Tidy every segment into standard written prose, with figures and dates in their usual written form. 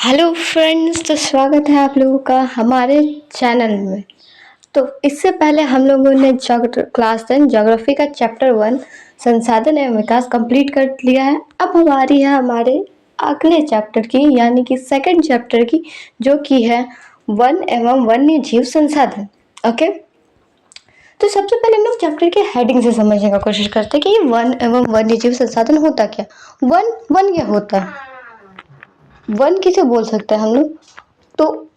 Hello friends, तो स्वागत है आप लोगों का हमारे चैनल में। तो इससे पहले हम लोगों ने क्लास 10 ज्योग्राफी का चैप्टर 1 संसाधन एवं विकास कंप्लीट कर लिया है। अब हमारी है हमारे अगले चैप्टर की यानी कि सेकंड चैप्टर की, जो कि है वन एवं वन्य जीव संसाधन। ओके, तो सबसे पहले हम लोग चैप्टर के हेडिंग से समझने का कोशिश करते हैं कि ये वन एवं वन्य जीव संसाधन होता क्या। वन वन क्या होता है, वन किसे बोल सकते हैं हम लोग। तो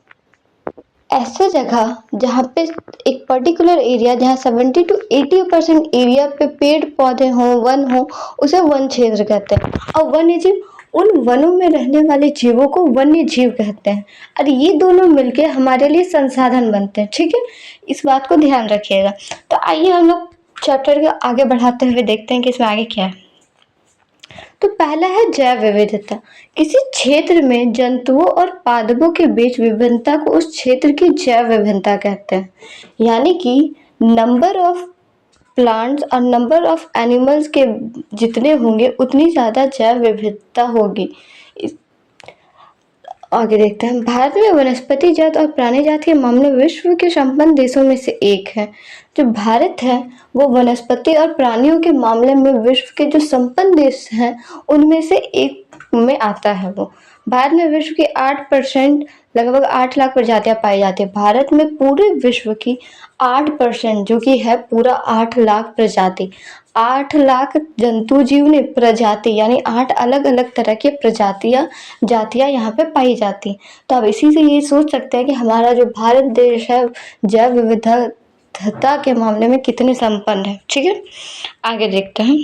ऐसे जगह जहाँ पे एक पर्टिकुलर एरिया, जहाँ 70 to 80% एरिया पे पेड़ पौधे हों, वन हो, उसे वन क्षेत्र कहते हैं। और वन्य जीव, उन वनों में रहने वाले जीवों को वन्य जीव कहते हैं। और ये दोनों मिलके हमारे लिए संसाधन बनते हैं। ठीक है, इस बात को ध्यान रखिएगा। तो आइए हम लोग चैप्टर के आगे बढ़ाते हुए देखते हैं कि इसमें आगे क्या है। तो पहला है जैव विविधता। किसी क्षेत्र में जंतुओं और पादपों के बीच विभिन्नता को उस क्षेत्र की जैव विभिन्नता कहते हैं। यानी कि नंबर ऑफ प्लांट्स और नंबर ऑफ एनिमल्स के जितने होंगे उतनी ज्यादा जैव विविधता होगी। आगे देखते हैं। भारत में वनस्पति जात और प्राणी जात के मामले में विश्व के संपन्न देशों में से एक है। जो भारत है वो वनस्पति और प्राणियों के मामले में विश्व के जो संपन्न देश हैं उनमें से एक में आता है। वो भारत में विश्व की 8% लगभग 8 लाख प्रजातियां पाई जाती है। भारत में पूरे विश्व की 8% जो कि है पूरा 8 लाख प्रजाति, 8 लाख जंतु जीव ने प्रजाति यानी 8 अलग अलग तरह की प्रजातियां जातियां यहाँ पे पाई जाती हैं। तो अब इसी से ये सोच सकते हैं कि हमारा जो भारत देश है जैव विविधता के मामले में कितने संपन्न है। ठीक है, आगे देखते हैं।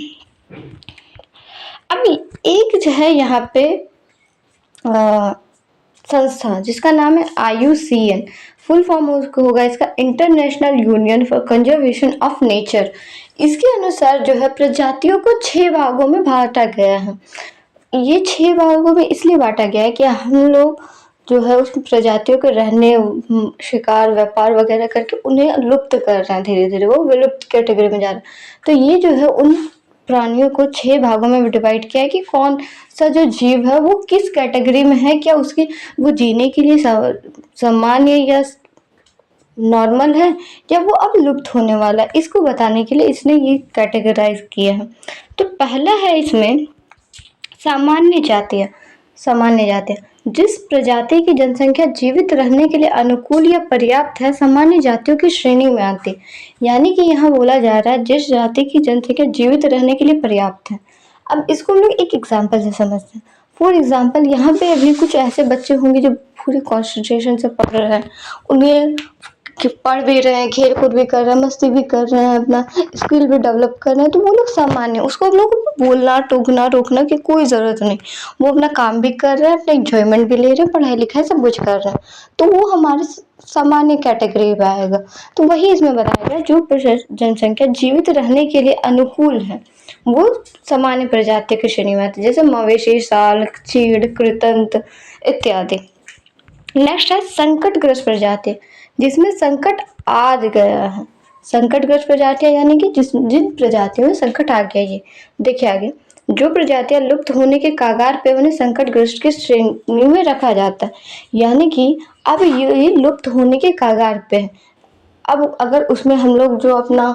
अभी एक जो है यहाँ पे संस्था जिसका नाम है IUCN, फुल फॉर्म होगा इसका international union for conservation of nature. इसके अनुसार जो है प्रजातियों को 6 भागों में बांटा गया है। ये 6 भागों में इसलिए बांटा गया है कि हम लोग जो है उस प्रजातियों के रहने, शिकार, व्यापार वगैरह करके उन्हें लुप्त कर रहे हैं। धीरे धीरे वो विलुप्त कैटेगरी में जा रहा है। तो ये जो है उन प्राणियों को 6 भागों में डिवाइड किया है कि कौन सा जो जीव है वो किस कैटेगरी में है, क्या उसकी वो जीने के लिए सामान्य या नॉर्मल है, या वो अब लुप्त होने वाला है। इसको बताने के लिए इसने ये कैटेगराइज किया है। तो पहला है इसमें सामान्य जातियां। सामान्य जातियां जिस प्रजाति की जनसंख्या जीवित रहने के लिए अनुकूल या पर्याप्त है सामान्य जातियों की श्रेणी में आती। यानी कि यहाँ बोला जा रहा है जिस जाति की जनसंख्या जीवित रहने के लिए पर्याप्त है। अब इसको हम लोग एक एग्जाम्पल से समझते हैं। फॉर एग्जाम्पल, यहाँ पे अभी कुछ ऐसे बच्चे होंगे जो पूरे कॉन्सेंट्रेशन से पढ़ रहे हैं, उन्हें कि पढ़ भी रहे हैं, खेल कूद भी कर रहे हैं, मस्ती भी कर रहे हैं, अपना स्किल भी डेवलप कर रहे हैं, तो वो लोग सामान्य, उसको हम लोग बोलना टोकना रोकना की कोई ज़रूरत नहीं। वो अपना काम भी कर रहे हैं, अपना इंजॉयमेंट भी ले रहे हैं, पढ़ाई लिखाई सब कुछ कर रहे हैं, तो वो हमारे सामान्य कैटेगरी में आएगा। तो वही इसमें बताया गया जो जनसंख्या जीवित रहने के लिए अनुकूल है वो सामान्य प्रजाति की श्रेणी में आती है, जैसे मवेशी, साल, चीड़, कृंतक इत्यादि। नेक्स्ट है संकटग्रस्त प्रजाति, जिसमें संकट आ गया है। संकटग्रस्त प्रजातियां यानी कि जिन प्रजातियों में संकट आ गया। ये देखिए आगे, जो प्रजातियां लुप्त होने के कगार पे उन्हें संकटग्रस्त की श्रेणी में रखा जाता है। यानी कि अब ये लुप्त होने के कगार पे है। अब अगर उसमें हम लोग जो अपना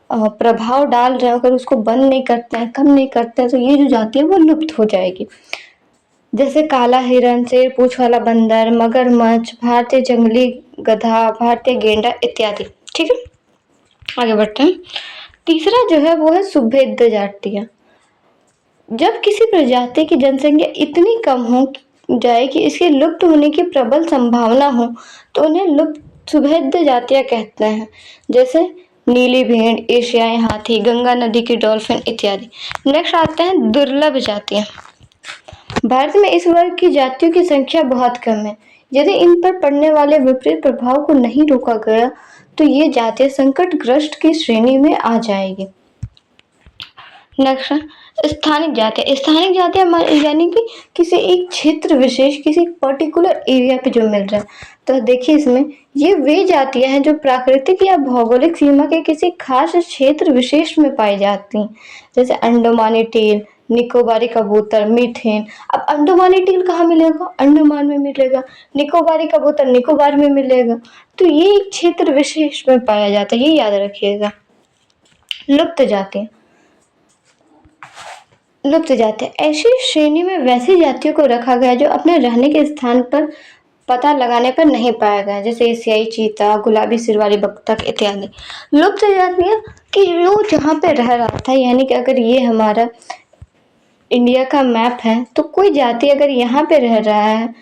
प्रभाव डाल रहे हैं, अगर उसको बंद नहीं करते हैं, कम नहीं करते हैं, तो ये जो जाति है वो लुप्त हो जाएगी। जैसे काला हिरण, शेर पूंछ वाला बंदर, मगरमच्छ, भारतीय जंगली गधा, भारतीय गेंडा इत्यादि। ठीक है, आगे बढ़ते हैं। तीसरा जो है वो है सुभेद्य जातियां। जब किसी प्रजाति की जनसंख्या इतनी कम हो जाए कि इसके लुप्त होने की प्रबल संभावना हो तो उन्हें लुप्त सुभेद्य जातियां कहते हैं। जैसे नीली भेड़, एशियाई हाथी, गंगा नदी की डॉल्फिन इत्यादि। नेक्स्ट आते हैं दुर्लभ जातियां। भारत में इस वर्ग की जातियों की संख्या बहुत कम है। यदि इन पर पड़ने वाले विपरीत प्रभाव को नहीं रोका गया तो ये जातियां संकटग्रस्त की श्रेणी में आ जाएगी। नेक्स्ट, स्थानिक जातियां। स्थानिक जातियां यानी कि किसी एक क्षेत्र विशेष, किसी पर्टिकुलर एरिया पे जो मिल रहा है। तो देखिए इसमें ये वे जातियां हैं जो प्राकृतिक या भौगोलिक सीमा के किसी खास क्षेत्र विशेष में पाई जाती हैं। जैसे अंडोमानी टेल, निकोबारी कबूतर, मीथेन। अब अंडमानी टील कहाँ मिलेगा? अंडमान में मिलेगा। निकोबारी कबूतर निकोबार में मिलेगा। तो ये एक क्षेत्र विशेष में पाया जाता है, ये याद रखिएगा। लुप्त जातियां, लुप्त जातियां ऐसी श्रेणी में वैसी जातियों को रखा गया जो अपने रहने के स्थान पर पता लगाने पर नहीं पाया गया, जैसे एशियाई चीता, गुलाबी सिर वाली बत्तख इत्यादि। लुप्त जातियां कि जो जहाँ पे रह रहा था, यानी कि अगर ये हमारा इंडिया का मैप है तो कोई जाति अगर यहाँ पे रह रहा है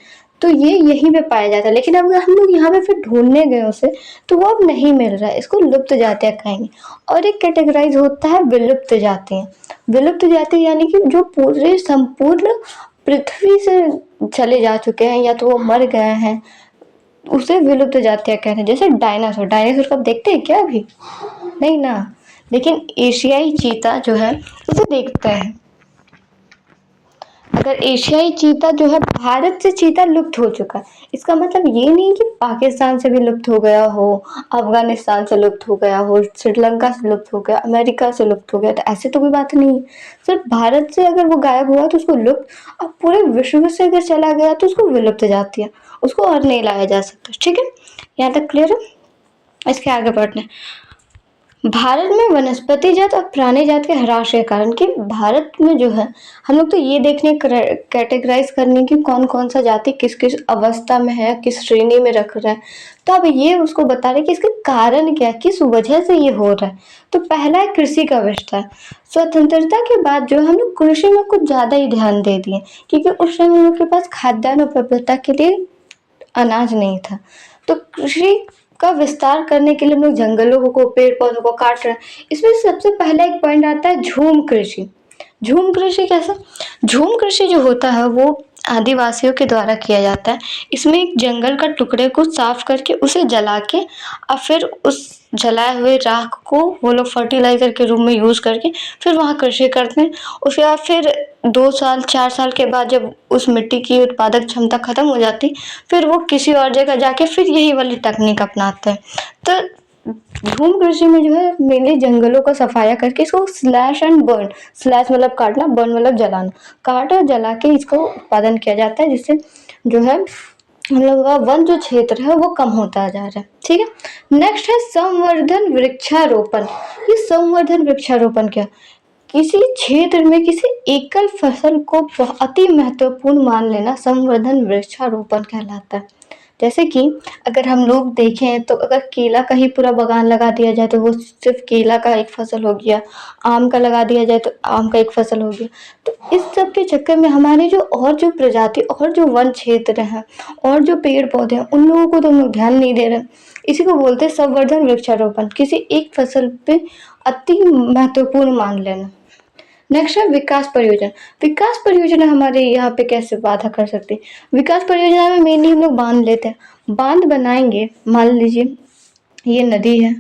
तो ये यहीं पे पाया जाता है, लेकिन अब हम लोग यहाँ पे फिर ढूंढने गए उसे तो वो अब नहीं मिल रहा है, इसको लुप्त जातियां कहेंगे। और एक कैटेगराइज होता है विलुप्त जातियां। विलुप्त जाति यानी कि जो पूरे संपूर्ण पृथ्वी से चले जा चुके हैं या तो वो मर गए हैं, उसे विलुप्त जातियां कहते हैं। जैसे डायनासोर, डायनासोर को आप देखते हैं क्या अभी? नहीं ना, लेकिन एशियाई चीता जो है उसे देखते हैं। अगर एशियाई चीता जो है, भारत से चीता लुप्त हो चुका है, इसका मतलब ये नहीं कि पाकिस्तान से भी लुप्त हो गया हो, अफगानिस्तान से लुप्त हो गया हो, श्रीलंका से लुप्त हो गया, अमेरिका से लुप्त हो गया, तो ऐसे तो कोई बात नहीं है। सिर्फ भारत से अगर वो गायब हुआ तो उसको लुप्त, अब पूरे विश्व से अगर चला गया तो उसको विलुप्त जाती है, उसको और नहीं लाया जा सकता। ठीक है, यहाँ तक क्लियर है? इसके आगे बढ़ने, भारत में वनस्पति जात और प्राणी जात के ह्रास के कारण, कि भारत में जो है हम लोग तो ये देखने कैटेगराइज करने की कौन कौन सा जाति किस किस अवस्था में है, किस श्रेणी में रख रहे हैं, तो अब ये उसको बता रहे कि इसके कारण क्या, किस वजह से ये हो रहा है। तो पहला है कृषि का विस्तार। स्वतंत्रता के बाद जो हम लोग कृषि में कुछ ज्यादा ही ध्यान दे दिए, क्योंकि उस समय हम लोग के पास खाद्यान्न उपलब्धता के लिए अनाज नहीं था, तो कृषि का विस्तार करने के लिए हम लोग जंगलों को, पेड़ पौधों को काट रहे हैं। इसमें सबसे पहला एक पॉइंट आता है झूम कृषि। झूम कृषि कैसा? झूम कृषि जो होता है वो आदिवासियों के द्वारा किया जाता है। इसमें एक जंगल का टुकड़े को साफ करके उसे जला के और फिर उस जलाए हुए राख को वो लोग फर्टिलाइजर के रूप में यूज करके फिर वहाँ कृषि करते हैं। उसके बाद फिर 2 साल 4 साल के बाद जब उस मिट्टी की उत्पादक क्षमता खत्म हो जाती, फिर वो किसी और जगह जाके फिर यही वाली तकनीक अपनाते हैं। तो झूम कृषि में जो है मेनली जंगलों का सफाया करके इसको स्लैश एंड बर्न, स्लैश मतलब काटना, बर्न मतलब जलाना, काट और जला के इसको उत्पादन किया जाता है, जिससे जो है हम लोग का वन जो क्षेत्र है वो कम होता जा रहा है। ठीक है, नेक्स्ट है संवर्धन वृक्षारोपण। ये संवर्धन वृक्षारोपण क्या? किसी क्षेत्र में किसी एकल फसल को अति महत्वपूर्ण मान लेना संवर्धन वृक्षारोपण कहलाता है। जैसे कि अगर हम लोग देखें तो अगर केला का ही पूरा बागान लगा दिया जाए तो वो सिर्फ केला का एक फसल हो गया, आम का लगा दिया जाए तो आम का एक फसल हो गया। तो इस सब के चक्कर में हमारे जो प्रजाति और जो वन क्षेत्र हैं और जो पेड़ पौधे हैं उन लोगों को तो हम लोग ध्यान नहीं दे रहे। इसी को बोलते हैं संवर्धन वृक्षारोपण, किसी एक फसल पे अति महत्वपूर्ण मान लेना। नेक्स्ट है विकास परियोजना। विकास परियोजना हमारे यहाँ पे कैसे बाधा कर सकती है? विकास परियोजना में मेनली हम लोग बांध लेते हैं, बांध बनाएंगे, मान लीजिए ये नदी है,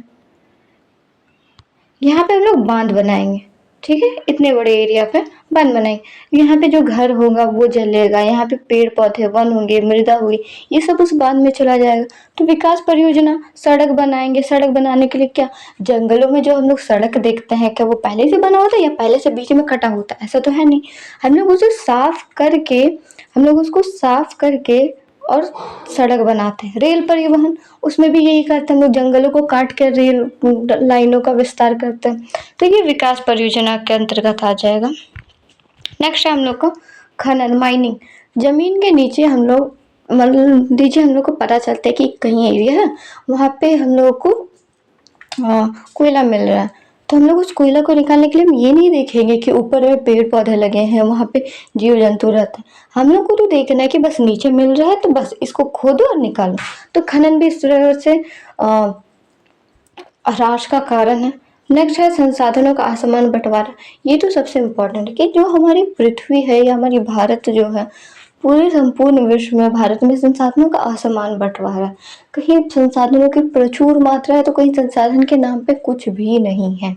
यहाँ पे हम लोग बांध बनाएंगे, ठीक है, इतने बड़े एरिया पे बांध बनाएंगे, यहाँ पे जो घर होगा वो जलेगा, यहाँ पे पेड़ पौधे, वन होंगे, मृदा होगी, ये सब उस बांध में चला जाएगा। तो विकास परियोजना, सड़क बनाएंगे, सड़क बनाने के लिए क्या, जंगलों में जो हम लोग सड़क देखते हैं क्या वो पहले से बना होता है या पहले से बीच में कटा होता है? ऐसा तो है नहीं, हम लोग उसे साफ करके, हम लोग उसको साफ करके और सड़क बनाते हैं। रेल परिवहन, उसमें भी यही करते हैं, हम लोग जंगलों को काट कर रेल लाइनों का विस्तार करते हैं। तो ये विकास परियोजना के अंतर्गत आ जाएगा। नेक्स्ट है हम लोग को खनन, माइनिंग। जमीन के नीचे हम लोग, मान लीजिए हम लोग को पता चलता है कि कहीं एरिया है वहाँ पे हम लोग को कोयला मिल रहा है, तो हम लोग उस कोयला को निकालने के लिए हम ये नहीं देखेंगे कि ऊपर में पेड़ पौधे लगे हैं, वहाँ पे जीव जंतु रहते हैं। हम लोग को तो देखना है कि बस नीचे मिल रहा है तो बस इसको खोदो और निकालो। तो खनन भी इस तरह से ह्रास का कारण है। नेक्स्ट है संसाधनों का असमान बंटवारा। ये तो सबसे इम्पोर्टेंट है कि जो हमारी पृथ्वी है या हमारी भारत जो है, पूरे संपूर्ण विश्व में भारत में संसाधनों का असमान बंटवारा, कहीं संसाधनों की प्रचुर मात्रा है तो कहीं संसाधन के नाम पे कुछ भी नहीं है।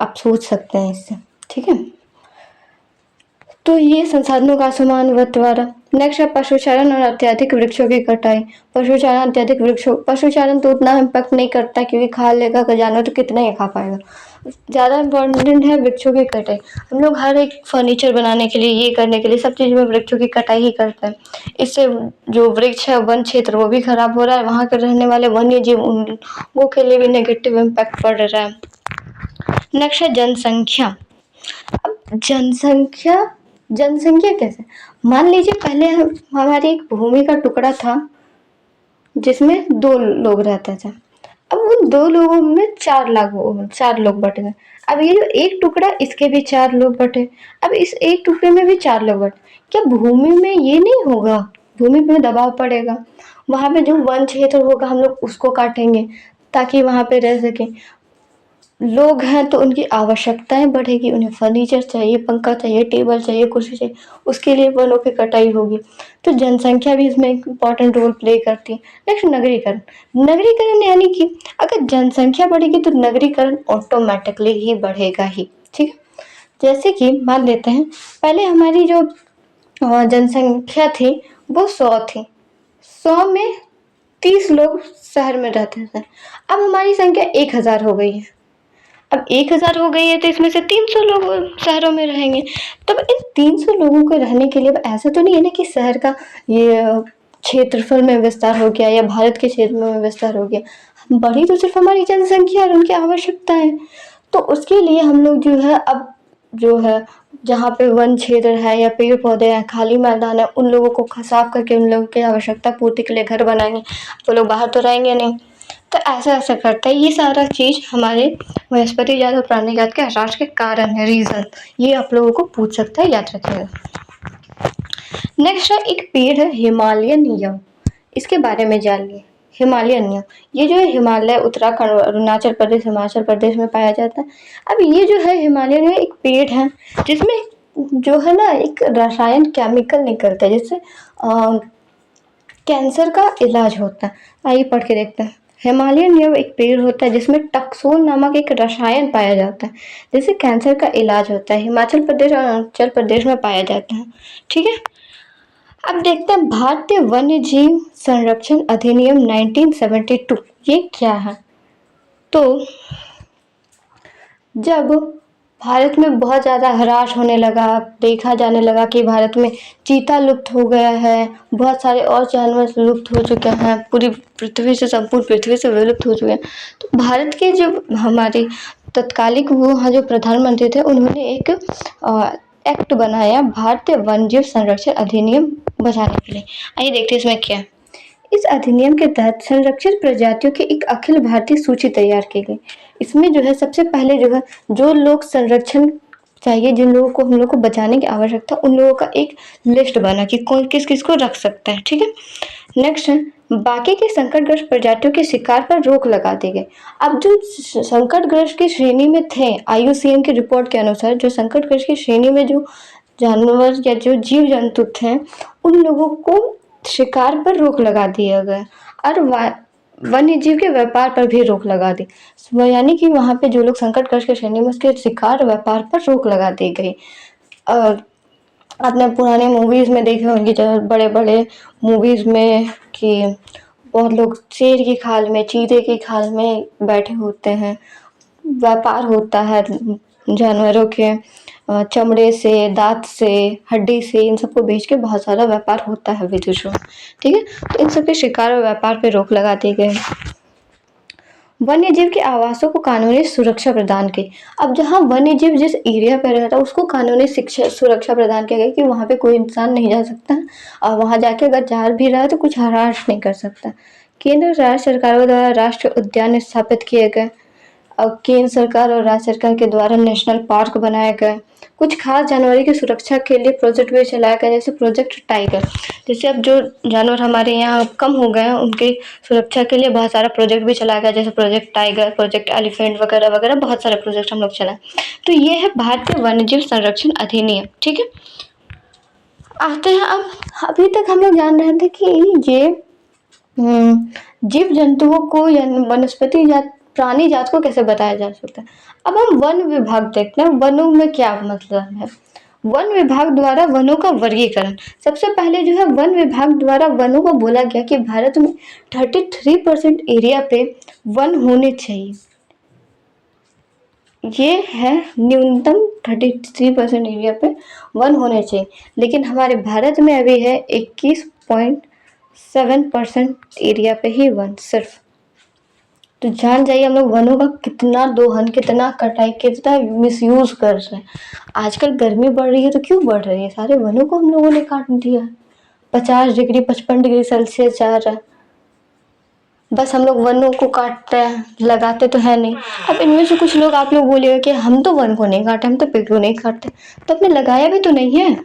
आप सोच सकते हैं इससे, ठीक है। तो ये संसाधनों का असमान बंटवारा। नेक्स्ट है पशुचारण और अत्यधिक वृक्षों की कटाई। पशुचारण, अत्यधिक वृक्षों, पशुचारण तो उतना इम्पैक्ट नहीं करता क्योंकि खा लेगा जानवर तो कितना ही खा पाएगा। ज़्यादा इम्पोर्टेंट है वृक्षों की कटाई। हम लोग हर एक फर्नीचर बनाने के लिए, ये करने के लिए, सब चीज़ में वृक्षों की कटाई ही करते हैं। इससे जो वृक्ष है, वन क्षेत्र, वो भी खराब हो रहा है। वहाँ के रहने वाले वन्य जीव, उन वो के लिए भी नेगेटिव इम्पैक्ट पड़ रहा है। नेक्स्ट है जनसंख्या। अब जनसंख्या कैसे, मान लीजिए पहले हमारी एक भूमि का टुकड़ा था जिसमें 2 लोग रहते थे। अब उन 2 लोगों में 4 लोग बट गए। अब ये जो एक टुकड़ा, इसके भी 4 लोग बटे। अब इस एक टुकड़े में भी 4 लोग बटे। क्या भूमि में ये नहीं होगा? भूमि पे दबाव पड़ेगा। वहाँ पे जो वन क्षेत्र होगा, हम लोग उसको काटेंगे ताकि वहाँ पे रह सकें। लोग हैं तो उनकी आवश्यकताएं बढ़ेगी, उन्हें फर्नीचर चाहिए, पंखा चाहिए, टेबल चाहिए, कुर्सी चाहिए, उसके लिए वनों की कटाई होगी। तो जनसंख्या भी इसमें एक इम्पॉर्टेंट रोल प्ले करती है। नेक्स्ट नगरीकरण। नगरीकरण यानी कि अगर जनसंख्या बढ़ेगी तो नगरीकरण ऑटोमेटिकली ही बढ़ेगा ही। ठीक है, जैसे कि मान लेते हैं पहले हमारी जो जनसंख्या थी वो 100 थी। 100 में 30 लोग शहर में रहते थे। अब हमारी संख्या 1000 हो गई है। अब 1000 हो गई है तो इसमें से 300 लोग शहरों में रहेंगे। तब इन 300 लोगों को रहने के लिए, अब ऐसा तो नहीं है ना कि शहर का ये क्षेत्रफल में विस्तार हो गया या भारत के क्षेत्र में विस्तार हो गया। बढ़ी तो सिर्फ हमारी जनसंख्या और उनकी आवश्यकता है। तो उसके लिए हम लोग जो है, अब जो है जहाँ पे वन क्षेत्र है या पेड़ पौधे हैं, खाली मैदान है, उन लोगों को साफ करके उन लोगों की आवश्यकता पूर्ति के लिए घर बनाएंगे। तो लोग बाहर तो रहेंगे नहीं। तो ऐसा ऐसा करता है। ये सारा चीज हमारे वनस्पति जात और प्राणी जात के ह्रास के कारण है, रीजन। ये आप लोगों को पूछ सकता है, याद रखिएगा। नेक्स्ट है एक पेड़ है हिमालयन नियम, इसके बारे में जानिए। हिमालयन नियम, ये जो है हिमालय, उत्तराखंड, अरुणाचल प्रदेश, हिमाचल प्रदेश में पाया जाता है। अब ये जो है हिमालयन में एक पेड़ है जिसमें जो है ना एक रसायन केमिकल निकलता है जिससे कैंसर का इलाज होता है। आइए पढ़ के देखते हैं। हिमालयन नियम एक पेड़ होता है जिसमें टक्सोल नामक एक रसायन पाया जाता है जिससे कैंसर का इलाज होता है। हिमाचल प्रदेश और अरुणाचल प्रदेश में पाया जाता है। ठीक है, अब देखते हैं भारतीय वन्य जीव संरक्षण अधिनियम 1972। ये क्या है? तो जब भारत में बहुत ज़्यादा ह्रास होने लगा, देखा जाने लगा कि भारत में चीता लुप्त हो गया है, बहुत सारे और जानवर लुप्त हो चुके हैं, पूरी पृथ्वी से, संपूर्ण पृथ्वी से विलुप्त हो चुके हैं। तो भारत के जो हमारे तत्कालिक वो हाँ जो प्रधानमंत्री थे, उन्होंने एक एक्ट बनाया भारतीय वन्यजीव संरक्षण अधिनियम बचाने के लिए। आइए देखते हैं इसमें क्या है। इस अधिनियम के तहत संरक्षित प्रजातियों की एक अखिल भारतीय सूची तैयार की गई। इसमें जो है सबसे पहले जो है जो लोग संरक्षण चाहिए, जिन लोगों को हम लोग को बचाने की आवश्यकता, उन लोगों का एक लिस्ट बना कि कौन किस किस को रख सकता है। ठीक है, नेक्स्ट है बाकी के संकटग्रस्त प्रजातियों के शिकार पर रोक लगा दी गई। अब जो संकटग्रस्त की श्रेणी में थे, IUCN की रिपोर्ट के अनुसार जो संकटग्रस्त की श्रेणी में जो जानवर या जो जीव जंतु थे, उन लोगों को शिकार पर रोक लगा दिया गया और वन्य जीव के व्यापार पर भी रोक लगा दी। यानी कि वहाँ पे जो लोग संकटग्रस्त की श्रेणी में, उसके शिकार व्यापार पर रोक लगा दी गई। और आपने पुराने मूवीज में देखे होंगे, जो बड़े बड़े मूवीज में, कि बहुत लोग शेर की खाल में, चीते की खाल में बैठे होते हैं। व्यापार होता है जानवरों के चमड़े से, दांत से, हड्डी से, इन सबको बेच के बहुत सारा व्यापार होता है विदेशों में। ठीक है, तो इन सबके शिकार और व्यापार पे रोक लगा दी गई। वन्य जीव के आवासों को कानूनी सुरक्षा प्रदान की। अब जहाँ वन्य जीव जिस एरिया पे रहता है उसको कानूनी शिक्षा सुरक्षा प्रदान किया गया कि वहाँ पे कोई इंसान नहीं जा सकता, और वहाँ जाके अगर जा भी रहा है तो कुछ हरास नहीं कर सकता। केंद्र और राज्य सरकारों द्वारा राष्ट्रीय उद्यान स्थापित किए गए। अब केंद्र सरकार और राज्य सरकार के द्वारा नेशनल पार्क बनाए गए। कुछ खास जानवरों की सुरक्षा के लिए प्रोजेक्ट भी चलाया गया, जैसे प्रोजेक्ट टाइगर। जैसे अब जो जानवर हमारे यहाँ कम हो गए हैं, उनकी सुरक्षा के लिए बहुत सारा प्रोजेक्ट भी चलाया गया, जैसे प्रोजेक्ट टाइगर, प्रोजेक्ट एलिफेंट वगैरह वगैरह, बहुत सारे प्रोजेक्ट हम लोग चलाए। तो ये है भारतीय वन्यजीव संरक्षण अधिनियम। ठीक है, आते हैं अब, अभी तक हम लोग जान रहे थे कि ये जीव जंतुओं को या वनस्पति जात, प्राणी जात को कैसे बताया जा सकता है। अब हम वन विभाग देखते हैं, वनों में क्या मतलब है। वन विभाग द्वारा वनों का वर्गीकरण। सबसे पहले जो है वन विभाग द्वारा वनों को बोला गया कि भारत में 33% एरिया पे वन होने चाहिए। ये है न्यूनतम 33% एरिया पे वन होने चाहिए, लेकिन हमारे भारत में अभी है 21.7% एरिया पे ही वन सिर्फ। तो जान जाइए हम लोग वनों का कितना दोहन, कितना कटाई, कितना मिसयूज कर रहे हैं। आजकल गर्मी बढ़ रही है तो क्यों बढ़ रही है? सारे वनों को हम लोगों ने काट दिया है। 50 डिग्री 55 डिग्री सेल्सियस जा रहा है। बस हम लोग वनों को काटते हैं, लगाते तो है नहीं। अब इनमें से कुछ लोग, आप लोग बोलिएगा कि हम तो वन को नहीं काटे, हम तो पेड़ को नहीं काटते, तो आपने लगाया भी तो नहीं है।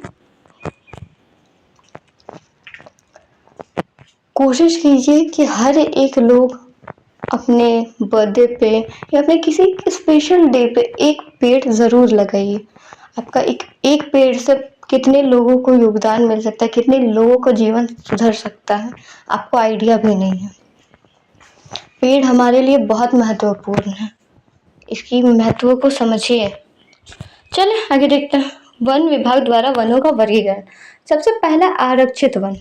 कोशिश कीजिए कि हर एक लोग अपने बर्थडे पे या अपने किसी स्पेशल डे पे एक पेड़ ज़रूर लगाइए। आपका एक एक पेड़ से कितने लोगों को योगदान मिल सकता है, कितने लोगों का जीवन सुधर सकता है, आपको आइडिया भी नहीं है। पेड़ हमारे लिए बहुत महत्वपूर्ण है, इसकी महत्व को समझिए। चलिए आगे देखते हैं। वन विभाग द्वारा वनों का वर्गीकरण। सबसे पहला आरक्षित वन।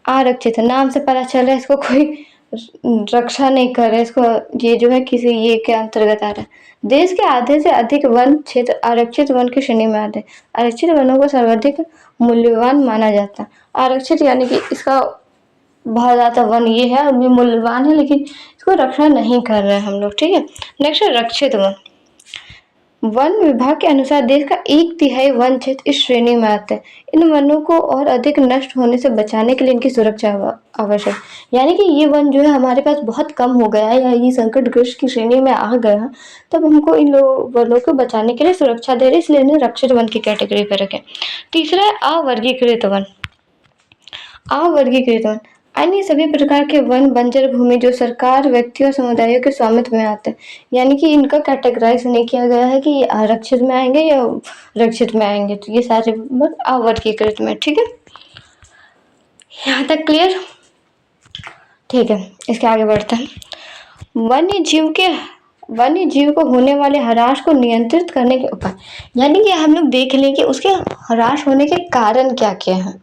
आरक्षित है, नाम से पता चल रहा है इसको कोई रक्षा नहीं कर रहे, इसको ये जो है किसी ये के अंतर्गत आ रहा है। देश के आधे से अधिक वन क्षेत्र आरक्षित वन की श्रेणी में आते हैं। आरक्षित वनों को सर्वाधिक मूल्यवान माना जाता है। आरक्षित यानी कि इसका बहुत ज़्यादा वन ये है और ये मूल्यवान है, लेकिन इसको रक्षा नहीं कर रहे हैं हम लोग, ठीक है। नेक्स्ट है रक्षित वन। वन विभाग के अनुसार देश का 1/3 वन क्षेत्र इस श्रेणी में आता है। इन वनों को और अधिक नष्ट होने से बचाने के लिए इनकी सुरक्षा आवश्यक। यानी कि ये वन जो है हमारे पास बहुत कम हो गया है या ये संकटग्रस्त की श्रेणी में आ गया, तब हमको इन वनों को बचाने के लिए सुरक्षा दे रहे, इसलिए इन्हें रक्षित वन की कैटेगरी पर रखें। तीसरा है अवर्गीकृत वन। अवर्गीकृत वन अन्य सभी प्रकार के वन बंजर भूमि जो सरकार, व्यक्तियों और समुदायों के स्वामित्व में आते हैं। यानी कि इनका कैटेगराइज नहीं किया गया है कि ये आरक्षित में आएंगे या रक्षित में आएंगे, तो ये सारे वन अवर्गीकृत में, ठीक है। यहाँ तक क्लियर? ठीक है, इसके आगे बढ़ते हैं। वन्य जीव को होने वाले हरास को नियंत्रित करने के उपाय। यानी कि हम लोग देख लें कि उसके हरास होने के कारण क्या क्या हैं।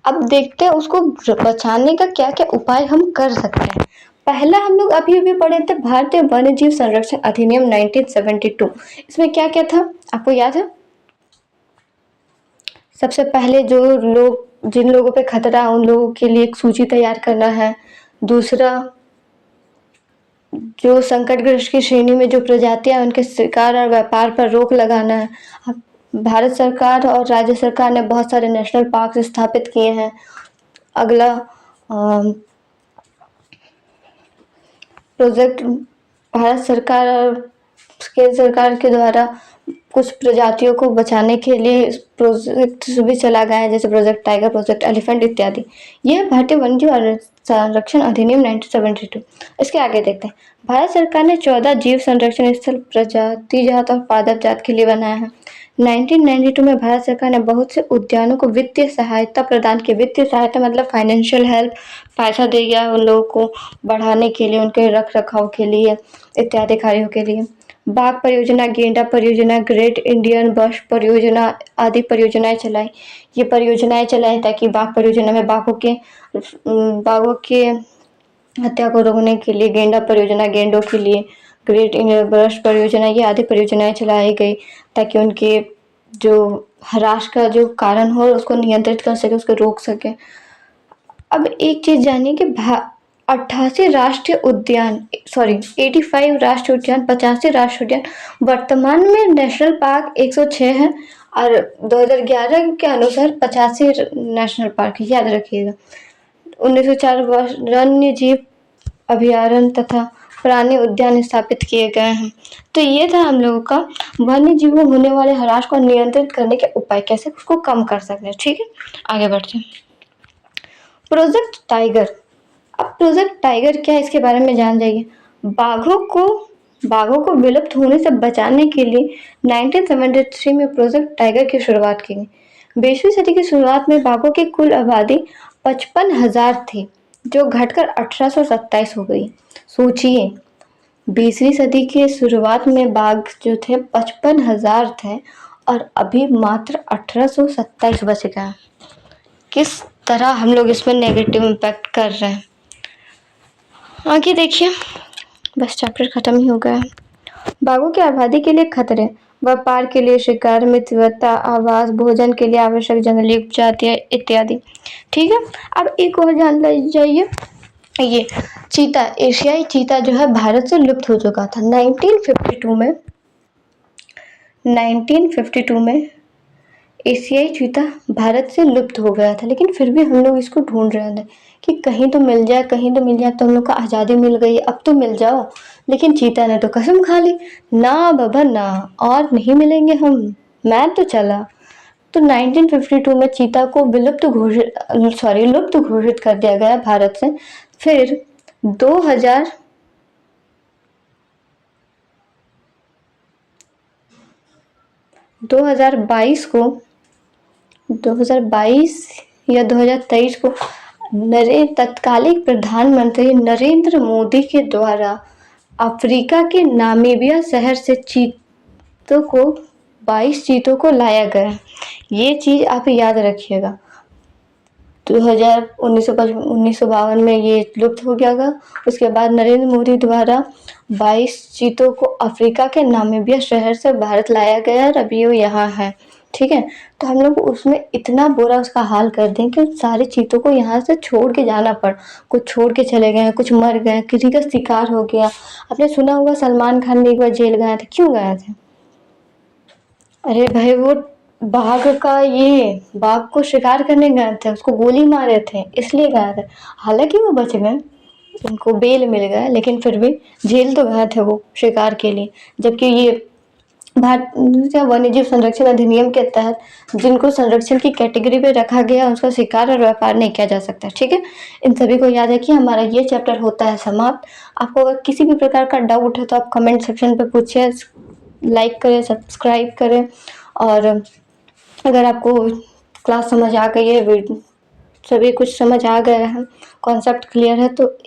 अब देखते हैं उसको बचाने का क्या क्या उपाय हम कर सकते हैं। पहला हम लोग अभी अभी पढ़े थे भारतीय वन्य जीव संरक्षण अधिनियम 1972। इसमें क्या क्या था आपको याद है? सबसे पहले जिन लोगों पे खतरा है उन लोगों के लिए एक सूची तैयार करना है। दूसरा, जो संकटग्रस्त की श्रेणी में जो प्रजातियां उनके शिकार और व्यापार पर रोक लगाना है। भारत सरकार और राज्य सरकार ने बहुत सारे नेशनल पार्क स्थापित किए हैं। अगला प्रोजेक्ट भारत सरकार और केंद्र सरकार के द्वारा कुछ प्रजातियों को बचाने के लिए प्रोजेक्ट भी चला गया है, जैसे प्रोजेक्ट टाइगर, प्रोजेक्ट एलिफेंट इत्यादि। यह भारतीय वन्यजीव संरक्षण अधिनियम 1972। इसके आगे देखते हैं। भारत सरकार ने 14 जीव संरक्षण स्थल प्रजाति जात और पादप जात के लिए बनाया है। 1992 में भारत सरकार ने बहुत से उद्यानों को वित्तीय सहायता प्रदान की। वित्तीय सहायता मतलब फाइनेंशियल हेल्प, पैसा दे गया उन लोगों को बढ़ाने के लिए, उनके रख रखाव के लिए, इत्यादि कार्यों के लिए। बाघ परियोजना, गेंडा परियोजना, ग्रेट इंडियन बश परियोजना आदि परियोजनाएं चलाई। ये परियोजनाएं चलाई ताकि बाघ परियोजना में बाघों के हत्या को रोकने के लिए, गेंडा परियोजना गेंडों के लिए, ग्रेट इंडियन बश परियोजना, ये आदि परियोजनाएं चलाई गई ताकि उनके जो ह्रास का जो कारण हो उसको नियंत्रित कर सके, उसको रोक सके। अब एक चीज जानिए कि 88 राष्ट्रीय उद्यान 85 राष्ट्रीय उद्यान, 85 राष्ट्रीय उद्यान, वर्तमान में नेशनल पार्क 106 है और 2011 के अनुसार 85 नेशनल पार्क है, याद रखिएगा। 1904 वन्य जीव अभयारण्य तथा प्राणी उद्यान स्थापित किए गए हैं। तो ये था हम लोगों का वन्य जीवों होने वाले ह्रास को नियंत्रित करने के उपाय, कैसे उसको कम कर सकते हैं, ठीक है। आगे बढ़ते हैं। Project tiger. अब प्रोजेक्ट टाइगर क्या है इसके बारे में जान जाइए। बाघों को विलुप्त होने से बचाने के लिए 1973 में प्रोजेक्ट टाइगर की शुरुआत की गई। 20वीं सदी की शुरुआत में बाघों की कुल आबादी 55,000 थी, जो घटकर 1827 हो गई। सोचिए, 20वीं सदी के शुरुआत में बाघ जो थे 55,000 थे और अभी मात्र 1827 बच गए। किस तरह हम लोग इसमें नेगेटिव इम्पैक्ट कर रहे हैं। आगे देखिए, बस चैप्टर ख़त्म ही हो गया है। बाघों की आबादी के लिए खतरे, व्यापार के लिए शिकार, मित्रवता, आवास, भोजन के लिए आवश्यक जंगली उपजातियां इत्यादि। ठीक है, अब एक और जान जाइए, ये चीता, एशियाई चीता जो है भारत से लुप्त हो चुका था 1952 में। 1952 में एशियाई चीता भारत से लुप्त हो गया था, लेकिन फिर भी हम लोग इसको ढूंढ रहे थे कि कहीं तो मिल जाए, कहीं तो मिल जाए। तो हम लोग को आज़ादी मिल गई, अब तो मिल जाओ, लेकिन चीता ने तो कसम खा ली, ना बाबा ना, और नहीं मिलेंगे हम, मैं तो चला। तो 1952 में चीता को लुप्त घोषित कर दिया गया भारत से। फिर 2022 को 2022 या 2023 को तत्कालीन प्रधानमंत्री नरेंद्र मोदी के द्वारा अफ्रीका के नामीबिया शहर से चीतों को 22 चीतों को लाया गया। ये चीज़ आप याद रखिएगा। 1952 में ये लुप्त हो गया था। उसके बाद नरेंद्र मोदी द्वारा 22 चीतों को अफ्रीका के नामीबिया शहर से भारत लाया गया और अभी वो यहाँ है। ठीक है, तो हम लोग उसमें इतना बुरा उसका हाल कर दें कि सारे चीतों को यहाँ से छोड़ के जाना पड़ा। कुछ छोड़ के चले गए, कुछ मर गए, किसी का शिकार हो गया। आपने सुना होगा सलमान खान भी एक बार जेल गए थे, क्यों गए थे? अरे भाई वो बाघ को शिकार करने गए थे, उसको गोली मारे थे, इसलिए गए थे। हालांकि वो बच गए, उनको बेल मिल गया, लेकिन फिर भी जेल तो गए थे वो शिकार के लिए। जबकि ये भारतीय वन्यजीव संरक्षण अधिनियम के तहत जिनको संरक्षण की कैटेगरी पे रखा गया, उसका शिकार और व्यापार नहीं किया जा सकता। ठीक है, इन सभी को याद है कि हमारा ये चैप्टर होता है समाप्त। आपको अगर किसी भी प्रकार का डाउट है तो आप कमेंट सेक्शन पे पूछिए, लाइक करें, सब्सक्राइब करें। और अगर आपको क्लास समझ आ गई है, सभी कुछ समझ आ गया है, कॉन्सेप्ट क्लियर है, तो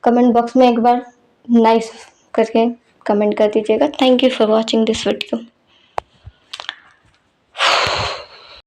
कमेंट बॉक्स में एक बार नाइस करके कमेंट कर दीजिएगा। Thank you for watching this video.